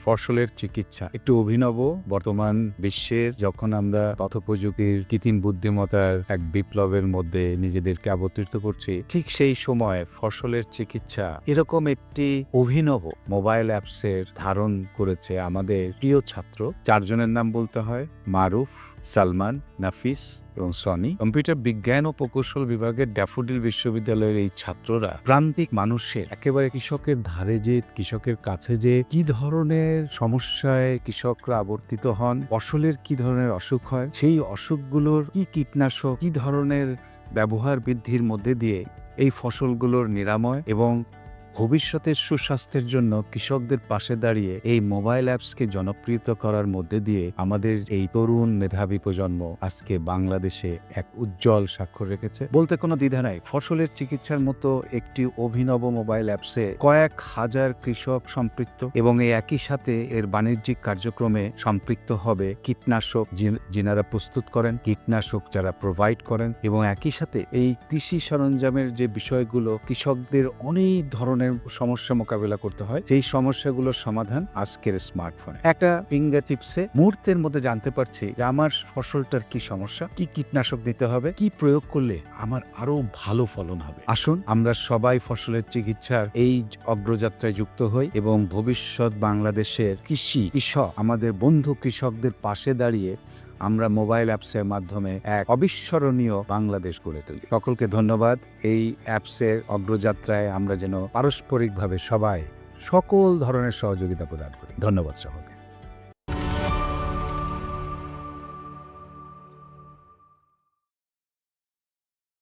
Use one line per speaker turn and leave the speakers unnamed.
ফসলের চিকিৎসা একটু অভিনব। বর্তমান বিশ্বের যখন আমরা তথ্যপ্রযুক্তির কৃত্রিম বুদ্ধিমত্তার এক বিপ্লবের মধ্যে নিজেদেরকে আবর্তিত করছি, ঠিক সেই সময় ফসলের চিকিৎসা এরকম একটি অভিনব মোবাইল অ্যাপসের ধারণ করেছে আমাদের প্রিয় ছাত্র। চারজনের নাম বলতে হয়: মারুফ, সালমান, নাফিস এবং সনি। কম্পিউটার বিজ্ঞান ও প্রকৌশল বিভাগের ড্যাফোডিল বিশ্ববিদ্যালয়ের এই ছাত্ররা প্রান্তিক মানুষের, একেবারে কৃষকের ধারে যে, কৃষকের কাছে যে কি ধরনের সমস্যায় কৃষকরা আবর্তিত হন, ফসলের কি ধরনের অসুখ হয়, সেই অসুখগুলোর কি কীটনাশক, কি ধরনের ব্যবহার বৃদ্ধির মধ্যে দিয়ে এই ফসলগুলোর নিরাময় এবং ভবিষ্যতের সুস্বাস্থ্যের জন্য কৃষকদের পাশে দাঁড়িয়ে এই মোবাইল অ্যাপসকে জনপ্রিয়তা করার মধ্যে দিয়ে আমাদের এই তরুণ মেধাবী প্রজন্ম আজকে বাংলাদেশে এক উজ্জ্বল স্বাক্ষর রেখেছে। বলতে কোনো দ্বিধা নাই, ফসলের চিকিৎসার মতো একটি অভিনব মোবাইল অ্যাপসে কয়েক হাজার কৃষক সম্পৃক্ত এবং এই একই সাথে এর বাণিজ্যিক কার্যক্রমে সম্পৃক্ত হবে কীটনাশক যিনারা প্রস্তুত করেন, কীটনাশক যারা প্রোভাইড করেন, এবং একই সাথে এই কৃষি সরঞ্জামের যে বিষয়গুলো কৃষকদের অনেক ধরনের সমস্যা মোকাবেলা করতে হয়, সেই সমস্যাগুলোর সমাধান আজকের স্মার্টফোনে। একটা ফিঙ্গার টিপসে মুহূর্তের মধ্যে জানতে পারছি যে আমার ফসলটার কি সমস্যা, কি কীটনাশক দিতে হবে, কি প্রয়োগ করলে আমার আরো ভালো ফলন হবে। আসুন আমরা সবাই ফসলের চিকিৎসার এই অগ্রযাত্রায় যুক্ত হই এবং ভবিষ্যৎ বাংলাদেশের কৃষক, আমাদের বন্ধু কৃষকদের পাশে দাঁড়িয়ে আমরা মোবাইল অ্যাপসের মাধ্যমে এক অবিস্মরণীয় বাংলাদেশ গড়ে তুলি। সকলকে ধন্যবাদ। এই অ্যাপসের অগ্রযাত্রায় আমরা যেন পারস্পরিকভাবে সবাই সকল ধরনের সহযোগিতা প্রদান করি। ধন্যবাদ সকল।